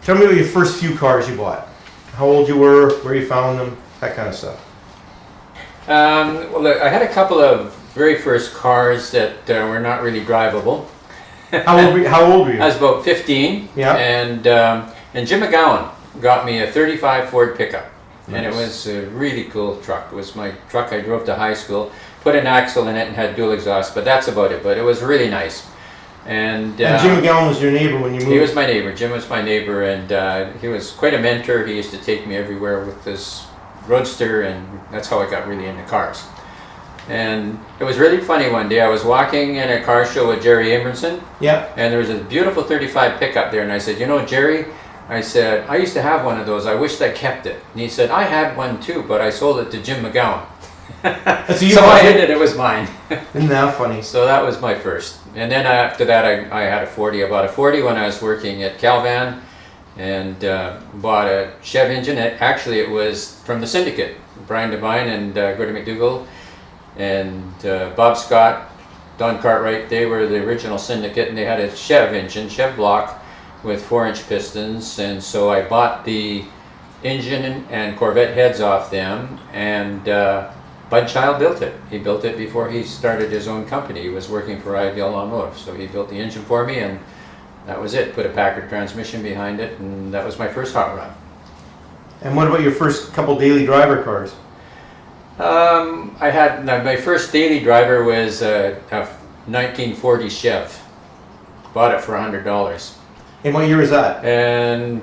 Tell me about your first few cars you bought. How old you were, where you found them, that kind of stuff. Well, I had a couple of very first cars that were not really drivable. How old were you? I was about 15. Yeah. And Jim McGowan got me a 35 Ford pickup. Nice. And it was a really cool truck. It was my truck I drove to high school. Put an axle in it and had dual exhaust, but that's about it. But it was really nice. And Jim McGowan was your neighbor when you moved? He was my neighbor. Jim was my neighbor, and he was quite a mentor. He used to take me everywhere with this roadster, and that's how I got really into cars. And it was really funny one day. I was walking in a car show with Jerry Abramson. Yeah. And there was a beautiful 35 pickup there, and I said, you know, Jerry, I said, I used to have one of those. I wished I kept it. And he said, I had one too, but I sold it to Jim McGowan. So I hid it. It was mine. Isn't that funny? So that was my first. And then after that, I had a 40. I bought a 40 when I was working at Calvan, and bought a Chev engine. Actually, it was from the syndicate. Brian Devine and Gertie McDougall and Bob Scott, Don Cartwright, they were the original syndicate, and they had a Chev engine, Chev block with 4-inch pistons. And so I bought the engine and Corvette heads off them, and Bud Child built it. He built it before he started his own company. He was working for Ideal Automotive, so he built the engine for me, and that was it. Put a Packard transmission behind it, and that was my first hot rod. And what about your first couple daily driver cars? I had my first daily driver was a 1940 Chev. Bought it for $100. And what year was that? And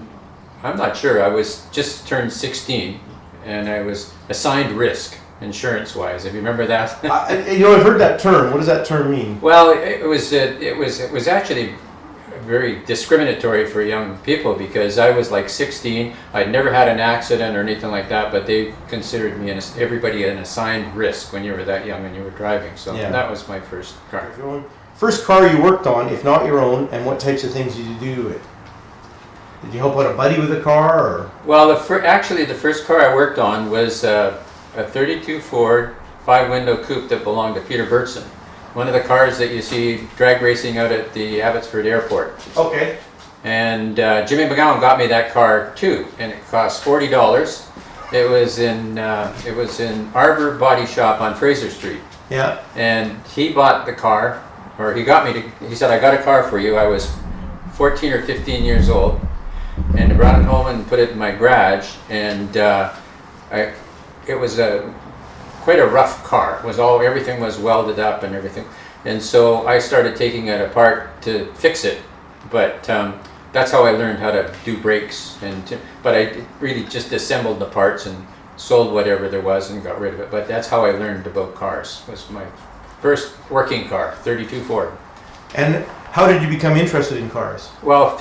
I'm not sure. I was just turned 16, and I was assigned risk. Insurance-wise, if you remember that. You know, I've heard that term. What does that term mean? Well, it was actually very discriminatory for young people, because I was like 16. I'd never had an accident or anything like that, but they considered me everybody an assigned risk when you were that young and you were driving. So yeah. That was my first car. First car you worked on, if not your own, and what types of things did you do to it? Did you help out a buddy with a car, or? Well, actually the first car I worked on was a 32 Ford 5-window coupe that belonged to Peter Bertson. One of the cars that you see drag racing out at the Abbotsford Airport. Okay. And Jimmy McGowan got me that car too, and it cost $40. It was in Arbor Body Shop on Fraser Street. Yeah. And he bought the car, or he got me to. He said, "I got a car for you." I was 14 or 15 years old, and I brought it home and put it in my garage, and it was quite a rough car. It was everything was welded up and everything, and so I started taking it apart to fix it. But that's how I learned how to do brakes, but I really just assembled the parts and sold whatever there was and got rid of it. But that's how I learned about cars. It was my first working car, 32 Ford. And how did you become interested in cars? Well,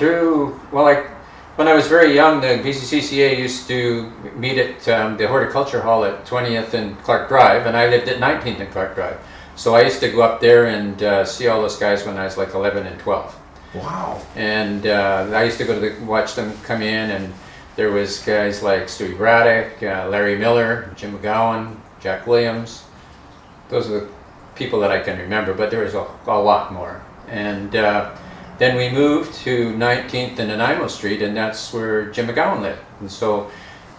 when I was very young, the BCCCA used to meet at the Horticulture Hall at 20th and Clark Drive, and I lived at 19th and Clark Drive. So I used to go up there and see all those guys when I was like 11 and 12. Wow. And I used to go to watch them come in, and there was guys like Stewie Braddock, Larry Miller, Jim McGowan, Jack Williams. Those are the people that I can remember, but there was a lot more. And then we moved to 19th and Nanaimo Street, and that's where Jim McGowan lived. And so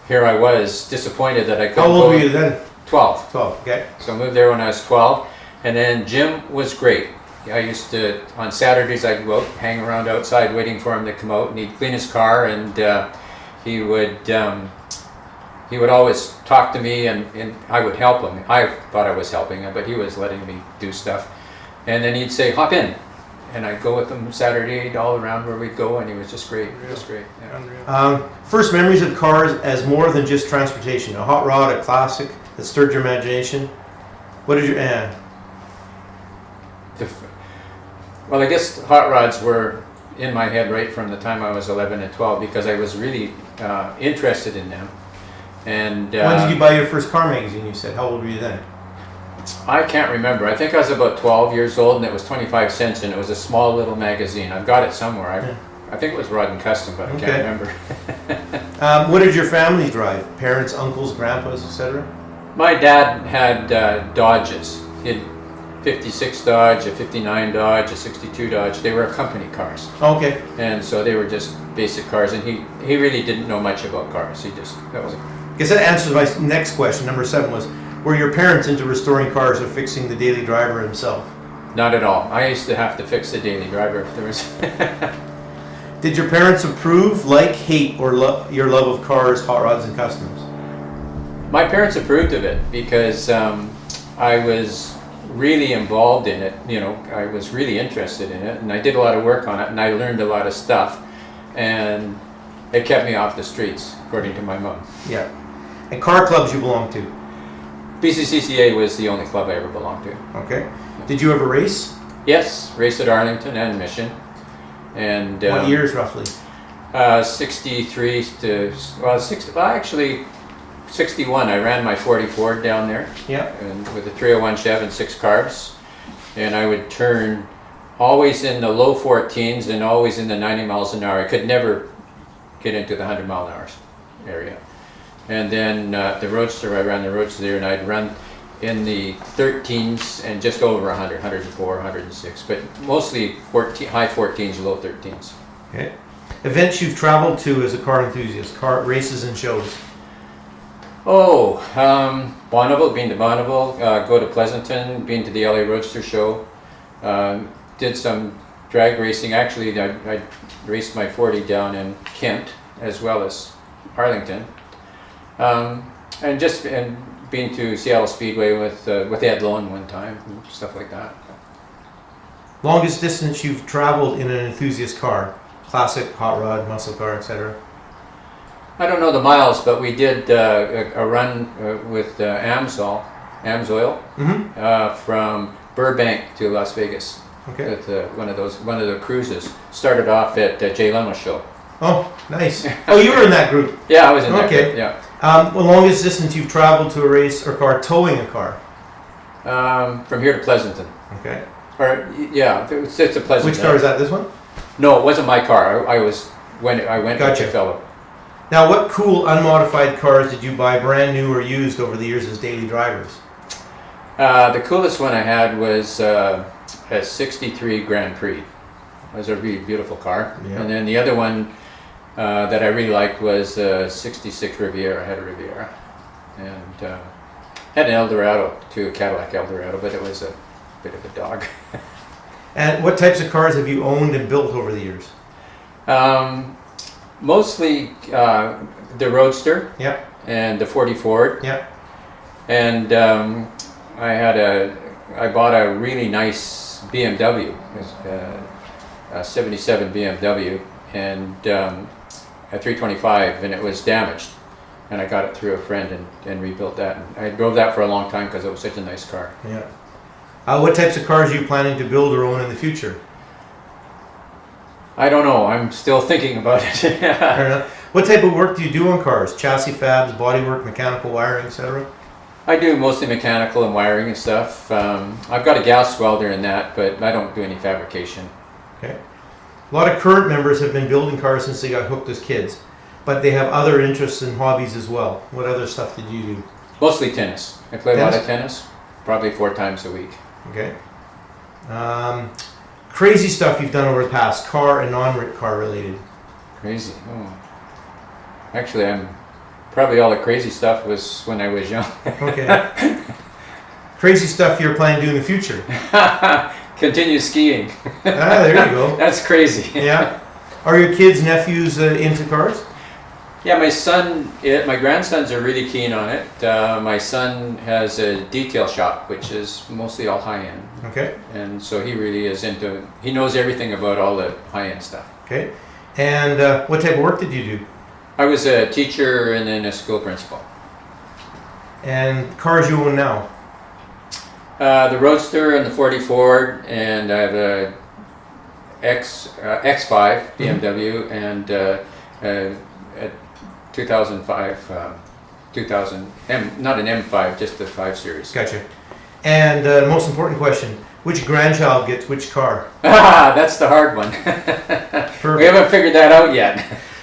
here I was, disappointed that I couldn't go. How old were you then? 12. 12, okay. So I moved there when I was 12, and then Jim was great. I used to, on Saturdays, I'd go out, hang around outside waiting for him to come out, and he'd clean his car, and he would always talk to me, and I would help him. I thought I was helping him, but he was letting me do stuff. And then he'd say, "Hop in." And I'd go with him Saturday all around where we'd go, and he was just great. He was great. Yeah. First memories of cars as more than just transportation. A hot rod, a classic that stirred your imagination. What did you... Well, I guess hot rods were in my head right from the time I was 11 and 12, because I was really interested in them. And when did you buy your first car magazine, you said? How old were you then? I can't remember. I think I was about 12 years old, and it was 25 cents, and it was a small little magazine. I've got it somewhere. I think it was Rod and Custom, but I can't remember. What did your family drive? Parents, uncles, grandpas, etc.? My dad had Dodges. He had 56 Dodge, a 59 Dodge, a 62 Dodge. They were company cars. Okay. And so they were just basic cars, and he really didn't know much about cars. That was Guess that answers my next question. Number 7 was, were your parents into restoring cars or fixing the daily driver himself? not at all. I used to have to fix the daily driver if there was. Did your parents approve, like, hate, or your love of cars, hot rods, and customs? My parents approved of it because I was really involved in it. You know, I was really interested in it, and I did a lot of work on it, and I learned a lot of stuff, and it kept me off the streets, according to my mom. Yeah. And car clubs you belong to? BCCCA was the only club I ever belonged to. Okay. Did you ever race? Yes, raced at Arlington and Mission. And What years roughly? 63 to, actually 61. I ran my 40 Ford down there. Yeah. And with a 301 Chev and 6 carbs. And I would turn always in the low 14s and always in the 90 miles an hour. I could never get into the 100 mile an hour area. And then the Roadster, I ran the Roadster there, and I'd run in the 13s and just over 100, 104, 106, but mostly high 14s, low 13s. Okay. Events you've traveled to as a car enthusiast, car races and shows? Oh, Bonneville, been to Bonneville, go to Pleasanton, been to the LA Roadster show, did some drag racing. Actually, I raced my 40 down in Kent as well as Arlington. And been to Seattle Speedway with Ed Lohan one time, and stuff like that. Longest distance you've traveled in an enthusiast car? Classic, hot rod, muscle car, etc. I don't know the miles, but we did a run with Amsoil from Burbank to Las Vegas. Okay. With one of the cruises. Started off at Jay Leno's show. Oh, nice. Oh, you were in that group. Yeah, I was in that Okay. group, yeah. Well, longest distance you've traveled to a race or car towing a car? From here to Pleasanton. Okay. Or yeah, it's a Pleasanton. Which car is that? This one? No, it wasn't my car. I went Gotcha. with a fellow. Now, what cool unmodified cars did you buy, brand new or used, over the years as daily drivers? The coolest one I had was a '63 Grand Prix. It was a really beautiful car. Yeah. And then the other one that I really liked was a '66 Riviera. I had a Riviera, and had an Eldorado too, a Cadillac Eldorado, but it was a bit of a dog. And what types of cars have you owned and built over the years? Mostly the Roadster. Yeah. And the 40 Ford. Yeah. And I bought a really nice BMW, a '77 BMW, and a 325, and it was damaged. And I got it through a friend and rebuilt that. And I drove that for a long time because it was such a nice car. Yeah. What types of cars are you planning to build or own in the future? I don't know. I'm still thinking about it. Fair enough. What type of work do you do on cars? Chassis fabs, bodywork, mechanical wiring, etc.? I do mostly mechanical and wiring and stuff. I've got a gas welder in that, but I don't do any fabrication. Okay. A lot of current members have been building cars since they got hooked as kids, but they have other interests and hobbies as well. What other stuff did you do? Mostly tennis. I play a lot of tennis, probably 4 times a week. Okay. Crazy stuff you've done over the past, car and non-car related. Crazy. Oh. Actually, probably all the crazy stuff was when I was young. Okay. Crazy stuff you're planning to do in the future. Continue skiing. There you go. That's crazy. Yeah. Are your kids, nephews into cars? Yeah, my grandsons are really keen on it. My son has a detail shop, which is mostly all high-end. Okay. And so he really is he knows everything about all the high-end stuff. Okay. And what type of work did you do? I was a teacher and then a school principal. And cars you own now? The Roadster and the 40 Ford, and I have a X5 BMW and a 2005, not an M5, just the 5 Series. Gotcha. And most important question, which grandchild gets which car? That's the hard one. We haven't figured that out yet.